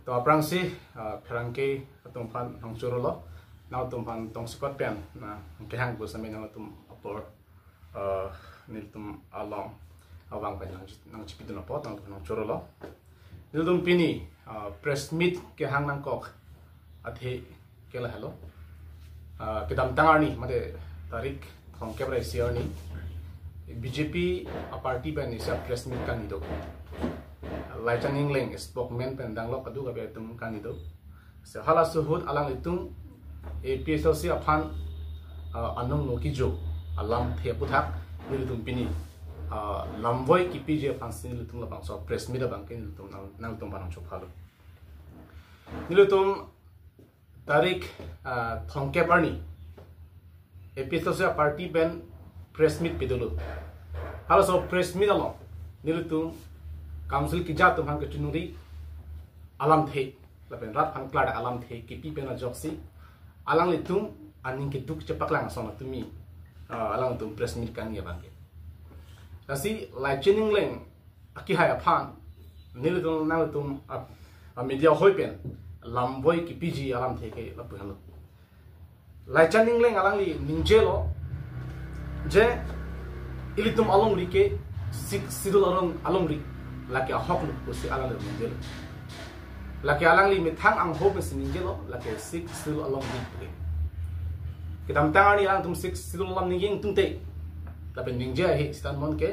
to aprang si pherangke tumpan nong churulo now tumpan tong sikot pen na ke hang bu sami nang tum apor nil tum along awang pa nang chipi na pot nang churulo nil tum pini press meet ke hang nang kok athe kela hello kedam tangarni mate tarik thong kebra siarni BJP a party ban is a press meet kan do Laitan Ingling spokesman pendang lo kadu gabe tum kan itu se hala suhud alang itung APSLC aphan anong no kijo alam the puthak nilutum pini lamvoi kipije aphan sin nilutum la bang so press meet bang ken nilutum nang tum banang chok halo nilutum tarik thongke parni APSLC party ban press meet pidulu hala so press meet along nilutum Council ki jat tum hang ke chunuri alam the lapen rat hang klada alam the ki pi pena joksi alang litum aning ke duk cepak lang sona tumi alang tum press meet kan ya bangke nasi lai chining leng aki hai aphan nilutum nalutum media hoipen lamboi ki piji alam the ke lapu halo lai chining leng alang li ninjelo je ilitum along ri ke sidul along ri laki ahok lu kusi alang lu ninjelo laki alang li mithang ang hope si ninjelo laki sik sil along ni pule kitam tangani alang tum sik sil along ni ging tumte tapi ninja hi stan mon ke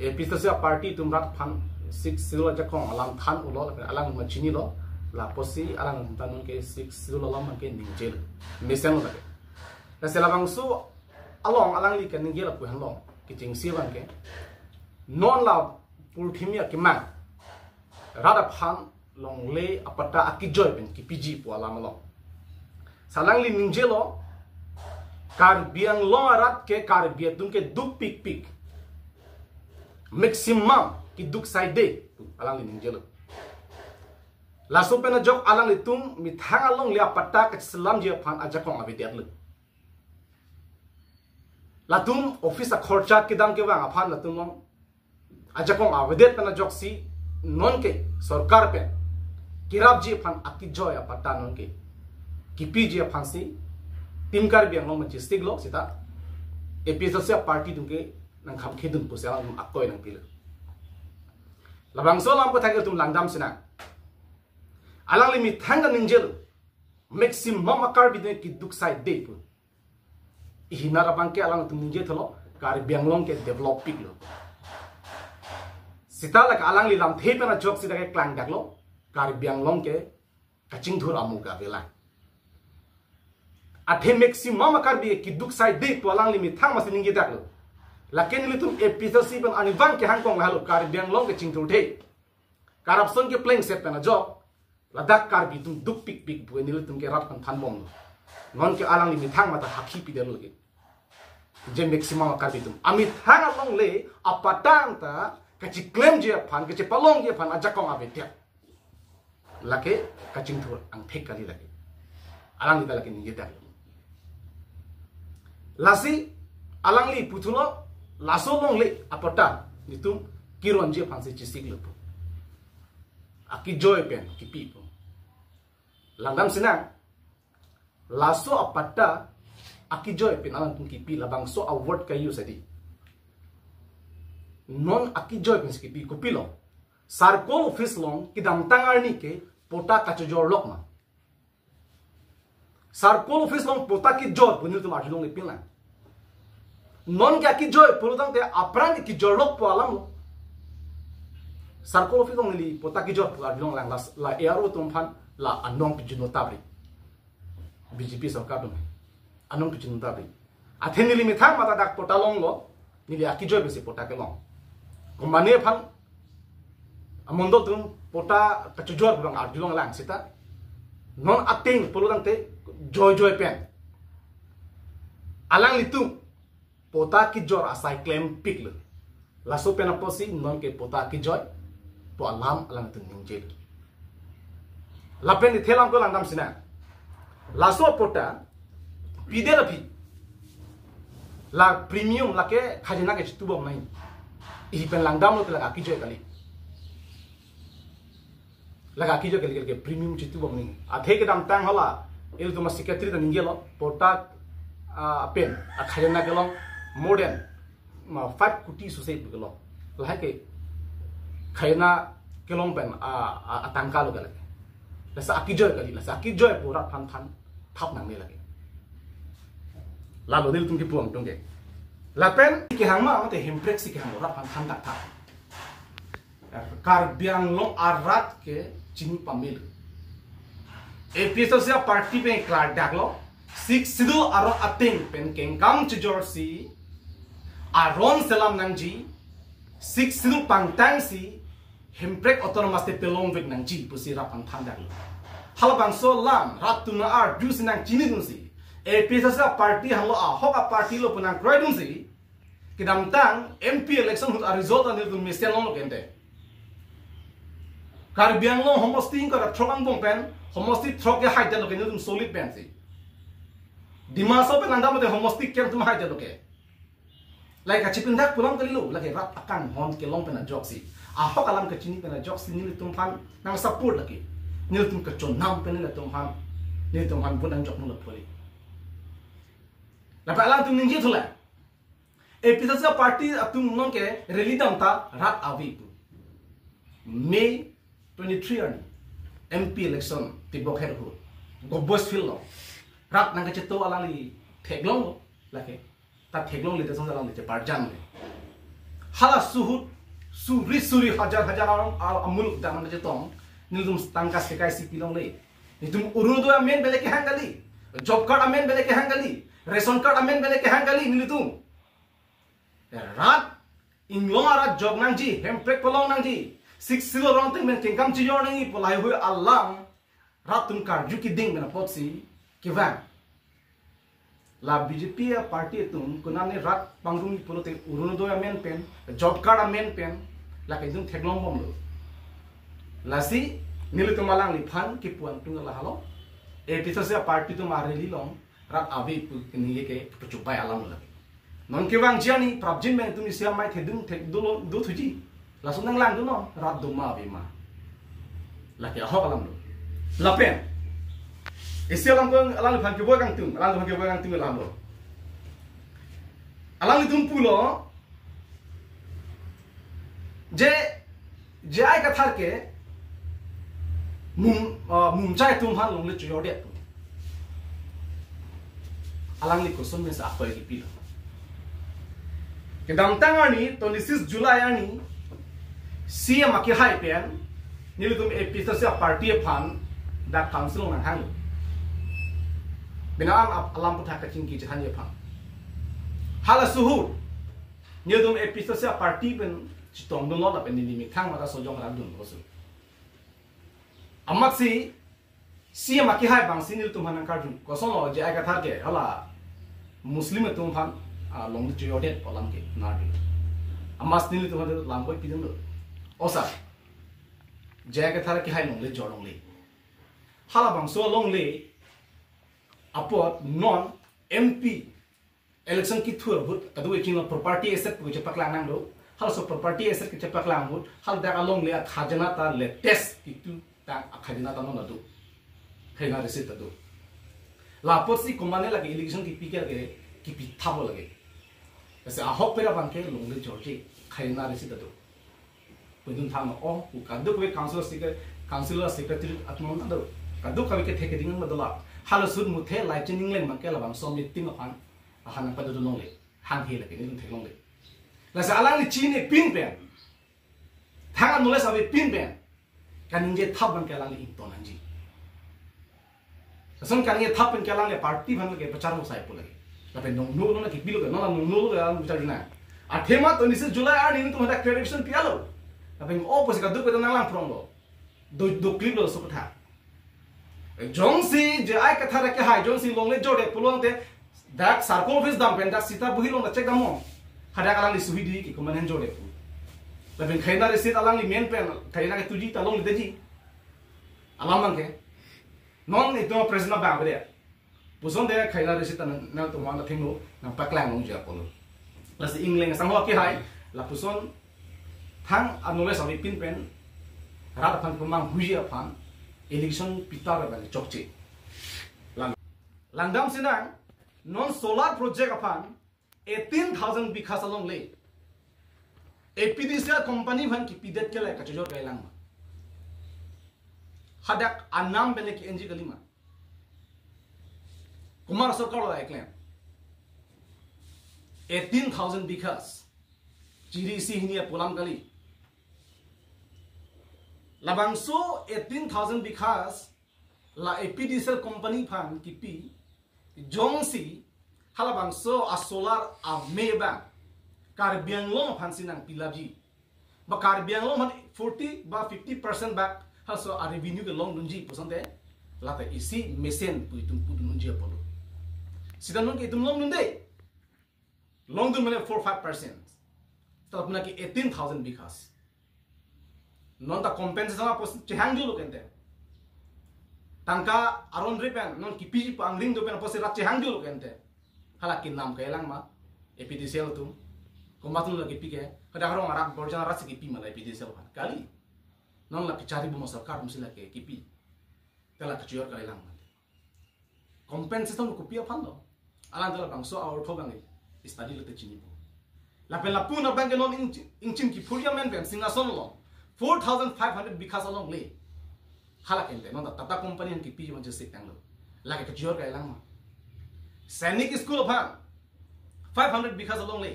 episode party tum rat phan sik sil aja kong alang than ulo alang machini lo la posi alang tan ke sik sil along man ke ninjel mesen lo lagi na selabang su along alang li ke ninjelo pu han long ki jing si ban ke non la Pulthimia kimang rada phan long le apata akijoy ben ki piji po alam lo salang li ninjelo kar biang lo arat ke kar bia tum ke duk pik pik maximum ki duk side alang li ninjelo la so pena jok alang li tum mi thang long le apata ke salam je phan aja kong abidiat lu la tum office a khorcha ke dam ke wang aphan la tum long aja kong awedet pena joksi non ke sarkar pe kirab ji phan akijoy apata non ke kipi ji phansi timkar biang long machi stig lo sita episode party dum ke nang kham khedun ko sela dum akoi nang pil labang so lam ko thangel tum langdam sina alang limi thanga ninjel maximum akar bi de ki duk side de pu ihinara bang ke alang tum ninje tholo kar biang long ke develop pik lo sita lak alang li lam the pena jok sita ke klang dak lo kar biang long ke kaching dhur amu ga vela athe maximum akar bi ki duk sai de to alang li mi thang ma sining ge dak lo laken li tum episode si ban ani wang ke hang kong halo kar biang long ke ching dhur the corruption ke playing set pena jok ladak kar bi tum duk pik pik bu ni li tum ke rat kan than bong non ke alang li mi thang ma ta hakhi pi der lo ge je maximum akar bi tum ami thang along le apatang ta kaci claim je phan kaci palong je phan aja kong abetia lake kacing thur ang thek kali lake alang li lake ni dak lasi alang li puthulo laso long le apata nitum kiron je phan se chisik lupu aki joy pen ki pipo langdam sinang laso apata aki joy pen alang tum ki pi labang so award ka use adi non akijoy pinski pi kupilo sarkol office long kidam tangarni ke pota kachojor lokma sarkol office long pota ki jor bunil tum arjulong le pinla non ka ki joy puludang te apran ki jor lok po alam sarkol office long li pota ki jor arjulong lang la ero tum phan la anong pijuno tabri BJP sarkar dum anong pijuno tabri atheni li mithang mata dak pota long lo ni akijoy besi pota ke long Mane phan amondo tum pota kachujor bang arjulong lang sita non acting puludang te joy pen alang litum pota ki jor asai claim pikle laso pen aposi non ke pota ki joy po alam alang tum ninjel lapen di thelam ko langdam sina laso pota piderapi la premium la ke khajina ke tubom nai i pen langdam lo tela ki joy kali laga ki jo ke premium chitu bom ning athe ke dam tang hola il tu ma secretary ta ningelo pota pen a khayna ke long modern ma 5 kuti su se bu lo la ke khayna ke long pen a tangka lo gala la sa ki jo kali la sa ki jo pura phan thap nang ne lagi la lo dil tum ki puang tung ke la pen ki hangma ma te himprex ki hang ra phan dak tha kar biang lo arat ke chini pamil episode se party pe klar daklo six sidul aro ating pen keng kam chu jorsi aron selam nangji six sidul pangtang si himprek autonomous te pelong vek nangji pusi ra pang thang daklo halabang so lam ratuna ar juice nang chini dun si episode se party halo a hoka party lo punang kroy dun si kidam tang mp election hut a result anil dun mesian lo kente Karbiang lo homosti ko trokang bong pen homosti trok ke haida lo ke nudum solid pen si dimaso pen anda mo de homosti kem tum haida lo ke like a chipin dak pulang kali lo like rap akan hon ke long pen a joksi a hok alam ke chini pen a joksi ni tum fan nang support laki ni tum ke chon nam pen ni tum fan ni tum fan bunang jok no poli la pa alam tum ninji thula episode sa party atum non ke rally dam ta rat avi May 23 ani MP election tibok her ho go boss feel lo rat nang che to alali theglong lo lake ta theglong le te song jalang le parjam le hala suhut suri hajar amul dan je tong nilum tangkas ke kai si pilong le nitum urudo amen bele ke hangali job card amen bele ke hangali ration card amen bele ke hangali nilitum rat inglong ara job nang ji hemprek polong nang ji six silo rong ting men kingkam chi yor ngi polai hui alam ratum kar ju ki ding mena potsi kivan la BJP party tum kunane rat pangrung polote uruno amen pen job card amen pen la kai dung theklong bom lo la si nilu tumalang li phan ki puan tung la halo e tisa se party tum areli long rat avi pu ni ke puchupai alam la non kiwang jani prabjin men tum sia mai thedung thek do thuji langsung nang lang no rat duma bima laki ahok alam lo lapen isi alam ko alam phan ke boy kang tung alam lo alam tum pulo je ai ka thar ke mum chai tum han long le chu yode alang li koson me sa apa ki pilo ke dam tangani 26 July ani CM aki hai pen nilum episode se party phan da council nang hang binam alam putha ka chingki chan ye phan hala suhu nilum episode se party pen chitong dun la pen ni mi khang ma da so jong ra dun bosu amaksi CM aki hai bang sinil tum han kar dun ko so lo je ka thar ke hala muslim tum phan long chu yodet olam ke na di amas nil tum han lam koi pidun lo osa jaga thara ki hai long le jorong le hala bang so long le apot non MP election ki thur hut kadu e king property asset pu che paklang nang do hal so property asset ki che paklang hut hal da along le khajana ta le test ki tu ta khajana ta no na do khaina receipt ta do la pot si komane lage election ki pi ke ki pi thabo lage ऐसे ahok pera bang ke long le jorji khaina receipt ta do pudun thang o ku kadu ko councilor secretary atmon ado kadu ka ke theke ding madala halo sud mu the lai chening len man ke labam som meeting apan ahan pa do long le hang he le ke ni thek long le la sa alang ni chin e pin pen thang an le sa be pin pen kan nge thap ban ke lang ni to nan ji asan kan nge thap pen ke lang le party ban ke prachar mo sai pulai la pe no no na ki bilo ke no na no lo ga bichar na athema 26 July ani tu hada correction pialo tapi opposite ka duk nang lang from lo do clip lo so kata jong si je ai ka thara ke hai jong si long le jode pulong te dak sarko office dam pen dak sita buhi long da check dam mo hada ka lang li suhi di ki ko manen jode pu tapi khaina re sit alang li men pen khaina ke tuji ta long le deji alam mang ke non itu president ba bere puson de khaina re sit na to ma na thing lo na paklang long ja polo la si ingleng sang ho ki hai la puson thang anole sami pin pen rat fan pemang huji fan election pitar bale chokche langdam sinang non solar project afan 18,000 bikha salong le APDCL company van ki pidet kele ka chojor kailang ma hadak anam bele ki enji galima kumar sarkar la eklen 18,000 bikhas GDC hinia pulam kali labangso 18,000 bikhas la APDCL company fan kipi jongsi halabangso a solar a meba karbiang long fan sinang pilaji ba karbiang long 40 ba 50% back haso a revenue ke long dunji posante lata isi mesen puitum pudun unji apolo sidan ke itum long dunde long dun mele 4-5% tapna ki 18,000 bikhas non ta compensation pos chehang dulu kente tangka aron repen non kipi pangling do pen pos rat chehang dulu kente halakin nam kailang ma APDCL tu komatun lagi pike kada harong arak borjana rat kipi mala APDCL kan kali non la kicari bu masarkar musila ke kipi tela kecior kailang ma compensation ko pia phando alan dala bangso awor thogang study lete chini bu la pen la puna bank non inchin ki furia men pen singason lo 4,500 bikhas along le halak ente non tata company yang kipi man jese tanglo lagi kecior kailang ma Sainik school of 500 bikhas along le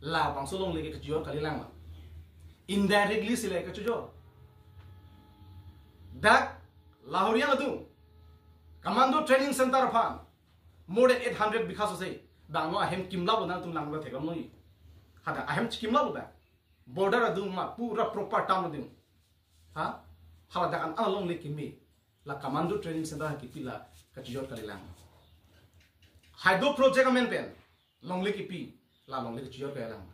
la bangso long le ke kecior kalilang ma indirectly sila ke kecior dak lahorian atu commando training center of more than 800 bikhas ose bangno ahem kimla bona tum langla thegam noi hada ahem kimla ba border adu ma pura proper town adu ha hala dakan along le kimi la commando training center ki pila kecior kalilang hydro project amen pen long le ki pi la long le kecior kalilang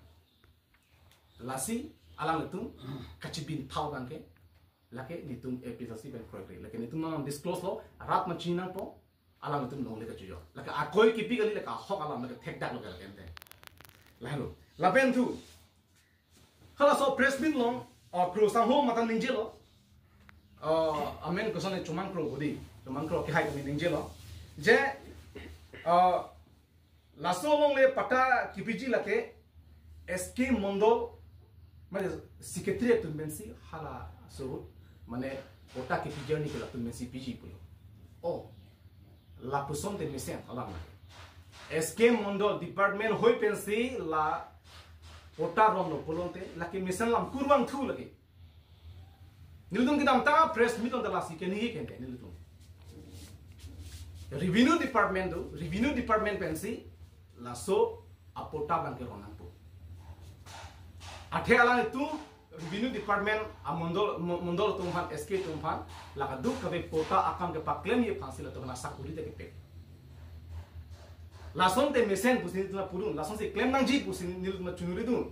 lasi alang letung kacibin thau bangke lake nitum episasi ben project lake nitum non disclose lo rat ma chinang po alang letung long le kecior lake akoi ki pi gali lake hok alam lake thek dak lo kala kente la hello la pen tu hala so press meet long or crew sang home matan ninjelo amen ko sone chumang crew bodi chumang crew ki hai ni ninjelo je laso long le pata kipiji lake SK Mondo mane secretary tu mensi hala so mane pota kipiji ni ko tu mensi PG pulo oh la person de mesen alam SK Mondo department hoi pensi la pota rom no polonte la ke mesen lam kurwang thu lagi niludung kita mta press meet on the last ke ni kente niludung revenue department pensi laso apota bang ke ronan po athe ala tu revenue department amondol tumhan SK tumhan la ka duk ka pota akam ke paklem ye phansi la to na sakuri de ke pe lason te mesen pusin tu na purun lason se claim nang ji pusin nil ma chunuri dun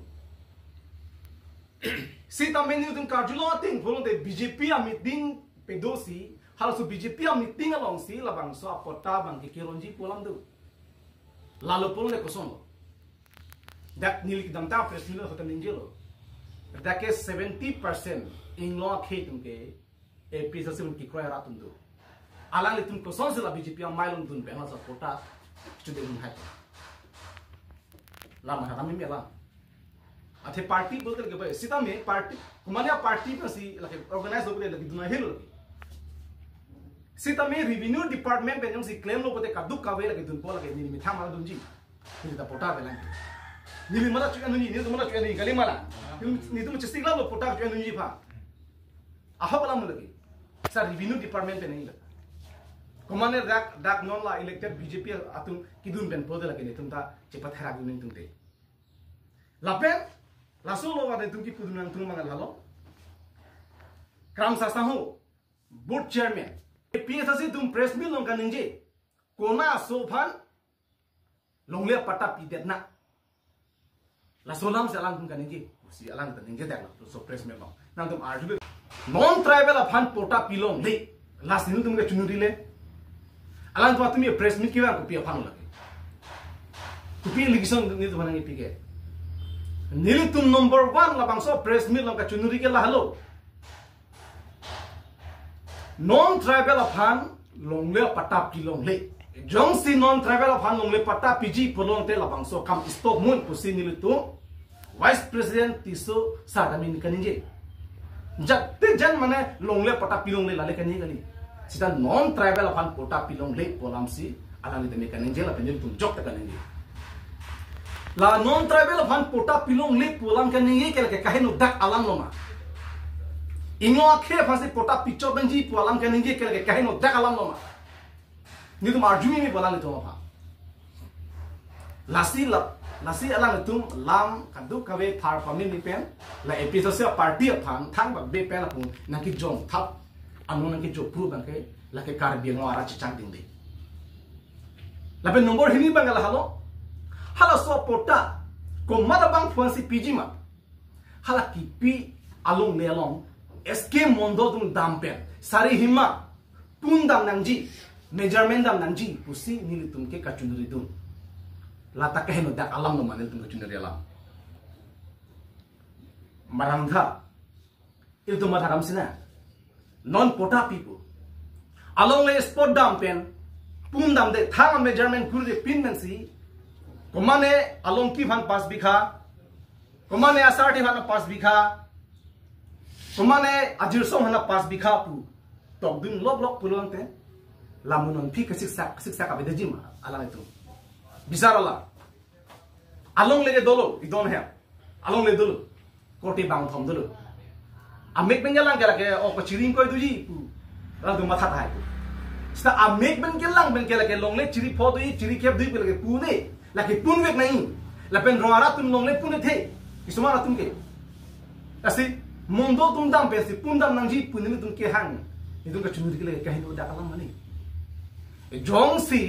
si tamen ni dun karjulo ting bolon de BJP a meeting pedosi hal su BJP a meeting along si labang so apota bang ke kironji polam du lalu pun le kosong dak nil ki damta press milo hotan ninjelo dak ke 70% inglo ke tum ke episode se ki kroya ratum du ala le tum kosong se la BJP a mailon dun be hal sa pota chude dun hai la ma hami me la athe party bolter ke bhai sita me party kumania party pa si like organize ho lagi duna helo sita me revenue department pe jong si claim lo bote kaduk ka ve lagi dun po lagi ni mi thama dun ji ni ta pota belang ni mala chu anu ni mala chu anu gali mala ni tu chesti la lo pota chu anu ji pha aha bala mo lagi sa revenue department pe nahi lagi kumane dak non la elected BJP atung kidun ben po de lagi ni tum ta cepat hera gun tum te lapen laso lo wade tum ki pudun tum mangal halo kram sa ho board chairman PSC tum press meet long kaninje kona sofan longle pata pidet na la solam se alang tum kaninje si alang kaninje dak la so press meet long nang tum arju non tribal afan pota pilong de la sinu tum ke chunuri le alang tu tum press meet kiwa ko pia phang lagi tu pi ligison ni tu banangi pike nil tum number 1 la bangso press meet long ka chunuri ke la halo non tribal aphan longle pata pi longle jong si non tribal aphan longle pata piji polong te labang so kam stop mun pusi ni tu vice president tiso sadamin kaninje jatte jan mane longle pata pi longle lale kani kali sita non tribal aphan pota pi longle polam si alani te kaninje la penil tu jok ta kaninje la non tribal aphan pota pi longle polam kaninje ke kahenu dak alam loma ingo akhe phase pota picture banji pualam kan ninge kelke kahino dak alam loma ni tum arjumi mi bolang to ma lasi alam tum lam kadu kawe thar pami ni pen la episode se party aphan thang ba be pen apun naki jong thap anu naki jo pru bang ke la ke kar bi ngo ara chichang ding de la be nomor hini bang la halo so pota ko mada bang phansi piji ma hala ki pi along ne along SK mondo tum dampen sari hima pundam nangji measurement dam nangji pusi nili tum ke kachunuri dum lata kaheno dak alam no manel tum kachunuri alam marangha il tum mataram sina non pota people along le spot dampen pundam de thang measurement kuru de pin nansi komane along ki van pas bikha komane asarti van pas bikha Kumane ajir song hana pas bikha pu tok dun lok pulon te lamunon pi ka siksa ka bedaji ma ala itu bisarala along lege dolo idon he along le dolo kote bang thom dolo amek bengalang kala ke o chiring koi duji pu la du matha thai sta amek bengalang ben kala ke long le chiri pho dui chiri kep dui kala ke pu ne la ke pun vek nahi la pen roara tum long le pu ne the isuma tum ke asi mondo tum dam pesi pundam nangji punini tum ke hang itu ka chunuri ke le kahino da kalam mani jong si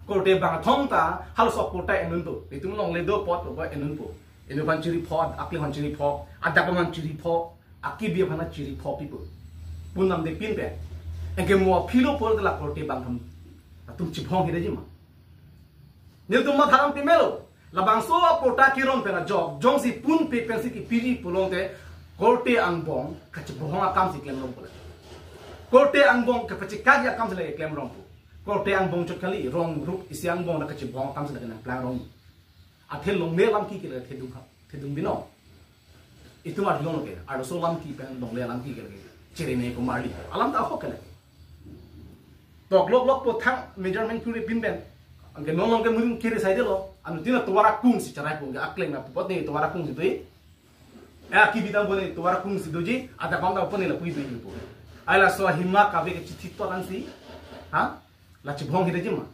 kote bang thong ta hal so kota enundo itu long le do pot ba enunpo enu ban chiri pot akli han chiri pot ada man chiri pot aki bi bhana chiri pot people pundam de pin pe engke mo philo por de la kote bang thom tum chibhong hire jima nil tum ma tharam pe melo la bang so kota ki ron pe na jong si pun pe pensi ki piri pulong te Korte angbong kaci bohong akam si klem rompo. Korte angbong kapaci kagi akam si lagi klem rompo. Korte angbong cokali rong rup isi angbong na kaci bohong akam si lagi nang plan rong. Athel long le lam ki kila thedung bino. Itu mar long ke. Ado so lam ki pen long le lam ki kila ceri ne ko marli. Alam ta ho kala. Tok lok po thang measurement kuri pin ben. Angke long ke murin kiri side lo. Anu tina tuara kung si carai ko ga akleng na pot ni tuara kung si tu. Aki bidang boleh tuara kung si doji ada kaum dah pun ni lapui doji tu. Ayla so himma kabe ke citit tu kan si, ha? La cibong kita jema.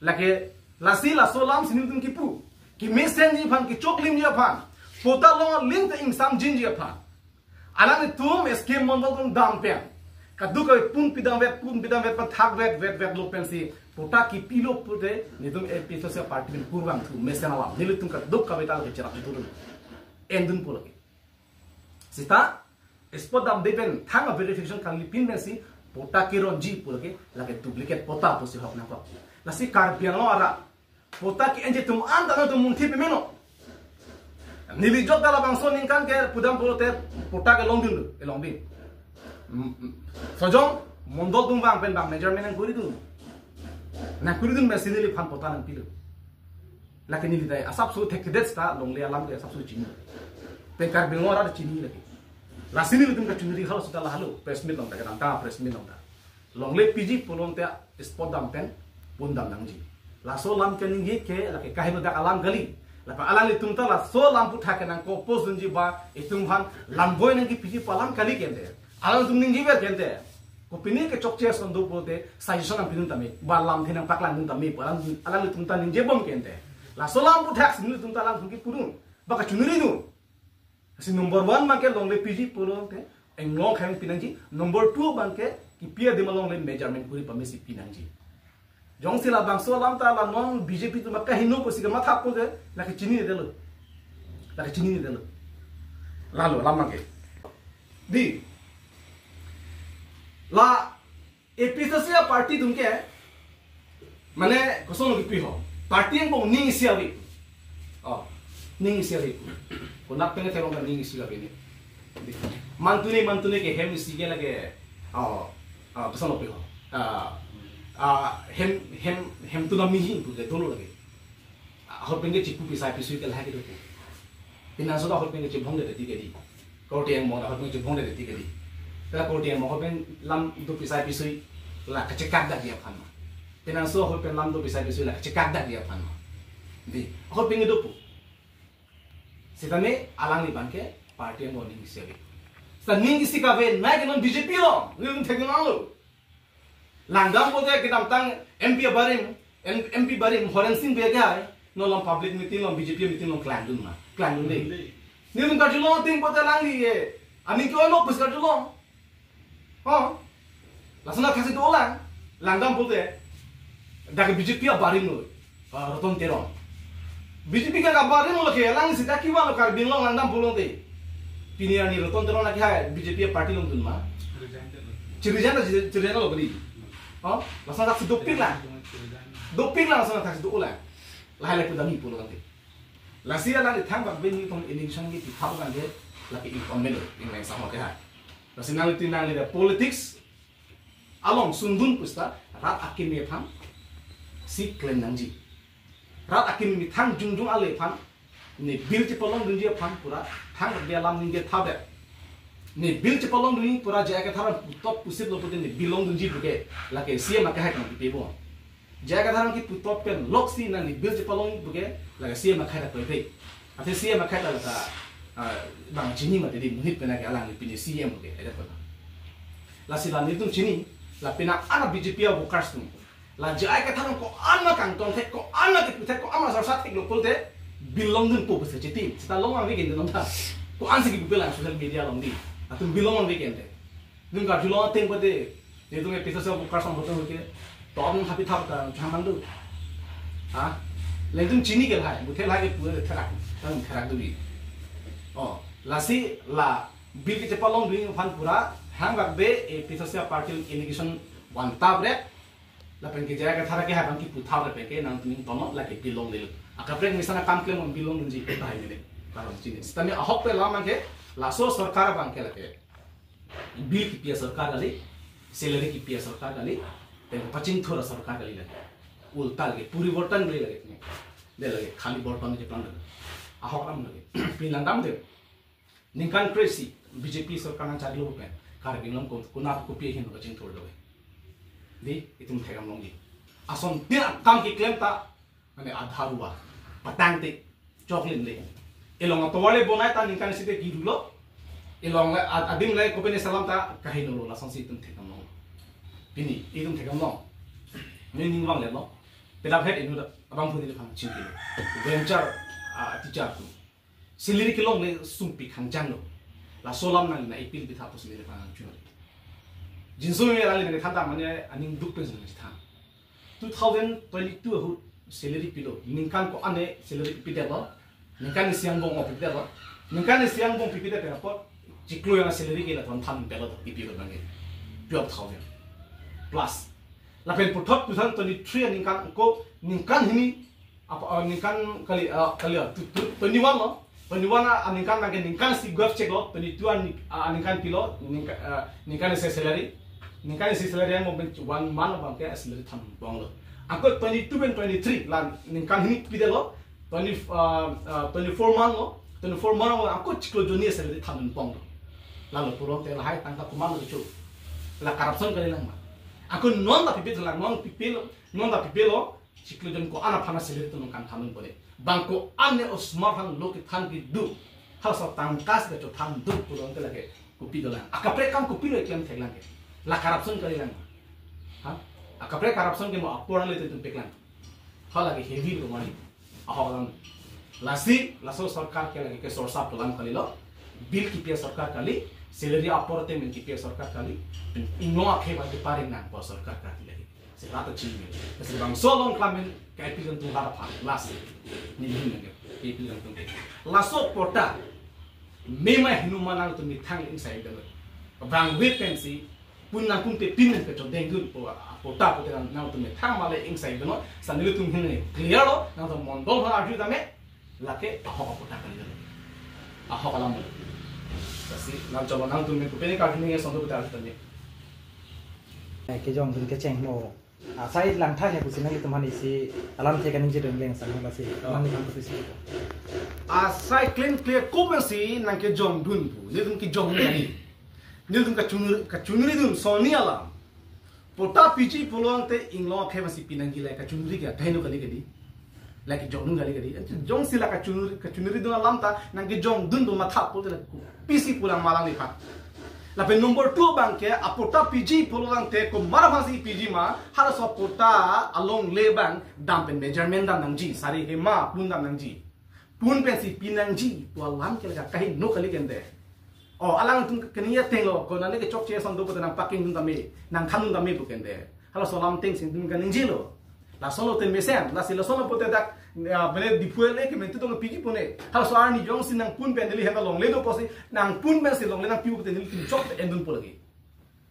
Lagi lasi la so lam sini tu kipu. Ki mesen ni pan ki coklim ni pan. Pota long link te insam jin ni pan. Alam ni tum escape mondol tum dam pen. Kadu ka pun bidang vet pan thak vet lo pen si. Pota ki pilo pute ni tum episode se party bin kurang tu mesen alam. Ni tum ka duk ka betal ke cerak tu. Endun pula ke. Sita spot dam depen thang verification kali pin bensi pota kiron ji pula ke lagi duplicate pota posi hok napa. Lasi kar piang lo ara pota ki enje tum anda no tum munthi pe meno. Nili jok dala bangso ningkan ke pudam pula te pota ke long dun long bin. Sojong mondol tum bang pen bang measurement ang kuri dun. Na kuri dun mesin nili pan pota nang pilu. Laki nili dai asap su tek det sta long le alam ke asap su chini. Pekar bingung orang cini lagi. Lasi ni lutung kacunuri halo sudah lah halo. Presmit long tak ranta presmit long tak. Long le piji pulong tak spot dampen pun dam nangji. Laso lam keningi ke laki kahino dak alam gali. Lapa alam itu tak lah so lam putha ke nang kopos dunji ba itu han lamboy nangi piji palam kali kende. Alam tum ningi ber kende. Kopini ke chokche sondo bote suggestion am pinun tami. Ba lam thinang paklan nun tami. Alam itu tak ningi bom kende. Laso lam putha sini itu tak lam thungki purun. Ba kacunuri nu. Si number 1 bangke long le PG pulong te englong khain pinangji number 2 bangke ki pia de malong le measurement kuri pamesi pinangji jong sila bangso lam ta la non BJP tu makka hinu ko siga matha ko de la ke chini de lo lalu lam ke di la episode sia party tumke mane koson ki pi ho party en ko ni sia wi ning sia wi ko nak penge telong ning sia wi ni mantune ke hem isi ge lage pesan lopi ho hem tu na mi hi bu de dolo lagi hot penge chipu pisai pisui kel hagi do pinan so da hot penge chibong de ti ke di ko tiang mo da hot penge chibong de ti ke di ta ko tiang mo hot pen lam du pisai pisui la ka cekak da dia phan ma pinan so hot pen lam du pisai pisui la ka cekak da dia phan ma di hot penge do pu sitane alang ni ban ke party mo ning se sa ning si ka ve na ke non BJP lo ning thek na lo langgam ko de ke dam tang MP barim horen sing be ga no long public meeting long BJP meeting long clan dun de ni dun ka julo ting po lang li ye ani ko no pus ka julo la sana khasi do langgam po de da ke BJP barim no roton teron BJP ka barim lo ke lang si ta ki wa lo kar bin long langgam po de pinian ni roton teron la ke BJP party long dun ma cirijan lo beli langsung tak sedupin lah langsung tak sedupin lah lahai pun dami pulau nanti lasia lah ditang bak bini tong election gitu tahu kan dia lagi incumbent yang sama ke hai lasia nanti tinang lihat politics along sundun pusta rat akim me phang si klen nangji rat akim me thang jungjung ale phang ni bil chipolong dunji phang pura thang dia lam ninge thau de ni bil chipolong dunji pura jaga tharan top pusip lo putin ni bilong dunji buke lagi sia makai hai kan pebo jaga tharan ki putop pen loksi na ni bil chipolong buke lagi sia makai da toite ate sia makai da ta bang chini ma dedi munit pena ke alang ni pini sia buke ada pa la sila ni tung chini la pena ana BJP workers tung la jaga tharan ko ana kang tong thek ko ana ki putek ko ama sar thek lo pulte bilong dun po pese chiti sta long ang weekend non ta ko an se ki bela social media long di atau bilong ang weekend nun ka julo ting ko de ni tung e pesa sa workers ang hoto ke to ang happy thap ta chamang du le tung chini ke hai mutel hai ke pure thara tang thara du bi la si la bil ke chapalong du fan pura hang bak be e pesa sa party allegation wan tab re la pen ke jaga thara ke ha bang ki putha re pe ke nang tung tono la ke bilong le akaprek misana kam klem on bilong dunji e tai ne karon chini stami ahok pe la man ke la so sarkar bang ke la ke bil ki pia sarkar gali salary ki pia sarkar gali te pachin thora sarkar gali lage ulta lage puri bortan gali lage de lage khali bortan je plan lage ahok ram lage pilang dam de ningkan kresi BJP sarkar na chaglo pe kar binglong ko kuna ko pia hin pachin thor lage di itum thegam longi ason pia kam ki claim ta ane adharuwa patang te chocolate le elong towale bonai ta ningkan site girulo elong adim lai ko pene salam ta kahino lo la sonsi tum thekam no pini idum thekam no ni ning wang le no peda phet inu abang phuni le phang chin ki venture teacher tu siliri kilong le sumpi khangjang lo la solam na ipil bi tha pos le phang chu jinsu me la le khanda mane aning duk pe jin tha 2022 hu salary pilo ningkan ko ane salary pipite lo ningkan siang bong pipite lo ningkan siang bong pipite pe po ciklo yang salary ke la thon tham pe lo pipite lo nge 12,000 plus la pen puthot 2023 ningkan ko ningkan hini apa ningkan kali 21 lo 21 ningkan nage ningkan si gov check lo 22 ningkan pilo ningkan salary ningkan salary yang mo 1 month bang ke salary tham bong lo angko 22 and 23 lan ningkan hini pide lo 24 month lo 24 month lo angko ciklo joni salary tham bong lo lalu purong te lahai tangka kuman lo chu la corruption kali lang ma angko non da pipil lang non da pipil lo ciklo jon ko ana phana salary to kan tham bole bangko ane osmar han lo ki than ki du hal sa tangkas de cho tham du purong te lage kupi do lang akapre kam kupi lo klem thek lang ke la corruption kali lang ha akapre corruption ke mo apora le te peklan hala ke heavy lo mani aholam lasi laso sarkar ke lagi ke source up plan kali lo bill ki pia sarkar kali salary aporte men ki pia sarkar kali ingo akhe ba de pare na po sarkar kali lagi se rata chini se bang solong klamen kai pilan tu lara pha last ni ni ne ke pilan tu laso porta mema hinumana tu mi thang inside the bang weapons punna punte pinnen pe to dengun po porta po teran na tu me thang male inside no sanile tum hinne clear lo na to mondol ha aju dame lake aho porta kali aho kala mo kasi na chalo na tu me ko pene ka hinne sondo ta tane cái dòng dừng cái chèn mồ sai lang thang ya kusin nang teman isi alam te kaning jedeng leng sang la si nang ni kan kusin sai clear komen si nang ke jong dun bu ni dun ki jong ni dun ka chunuri dun soni alam pota pichi pulong te inglo ke masi pinang gila ka chunuri ka thaino kali kali la ki jong kali kali jong sila ka chunuri dun alam ta nang ke jong dun bu matha pul te pisi pulang malang ni pat lape nomor 2 bang ke apota PG pulang te ko marafasi PG ma harus apota along le bang dampen measurement dan nangji sari ke ma pun dan nangji pun pensi pinangji to alam ke ka kahin no kali kende oh alang tung keniya tenglo ko nale ke chok che son do ko nang packing dun dame nang thanun dame bu kende harus alam teng sin dun kaningji lo la solo ten mesen la silo solo pote dak bele dipuele ke mentu to PG pone harus arni jong sin nang pun pendeli heta long le do posi nang pun ben si long le nang piu te nil tin chok endun polagi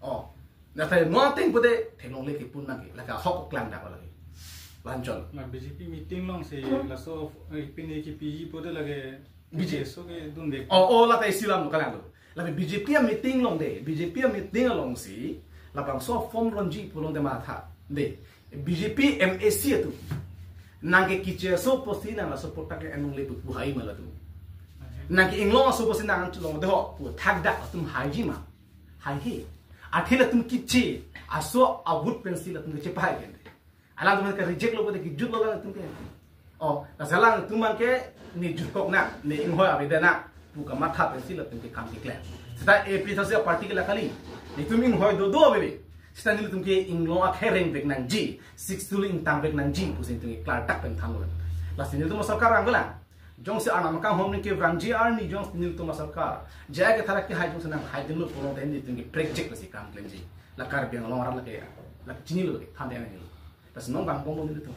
oh na ta no teng pote te long le ke pun nang la ka hok klang da polagi lanchol na BJP meeting long se la so pini ki PG pode lage BJP so ke dun de oh la ta silam kalang lo la BJP meeting long de BJP meeting long si la bang so form ronji pulong de ma tha de BJP MAC itu nangke kiche so posti nang la so potak ke enung le bu hai mala tu nangke inglo so posti nang tu long de ho pu thak da tum hai ji ma hai he athila tum kiche aso awut pencil tum che pai ke ala tum ka reject lo de ki jut lo la tum ke oh la salang tum man ke ni jut kok na ni ing ho ave da na pu ka ma tha pencil tum ke kam ke kle seta AP thase party ke la kali ni tum ing ho do ave Stan nil tumke inglo akhereng bek nang ji 6 tuling tang bek nang ji pusin tung klar tak pen thamul la sinil tum sarkar angala jong se anam ka hom ni ke vrangji ar ni jong sinil tum sarkar ja ke thalak ke hai jong sanang hai din lo polo den ni tung ke project si kam klenji la kar biang lo rar la ke la chini lo ke tham de ni la sinong bang bong ni tum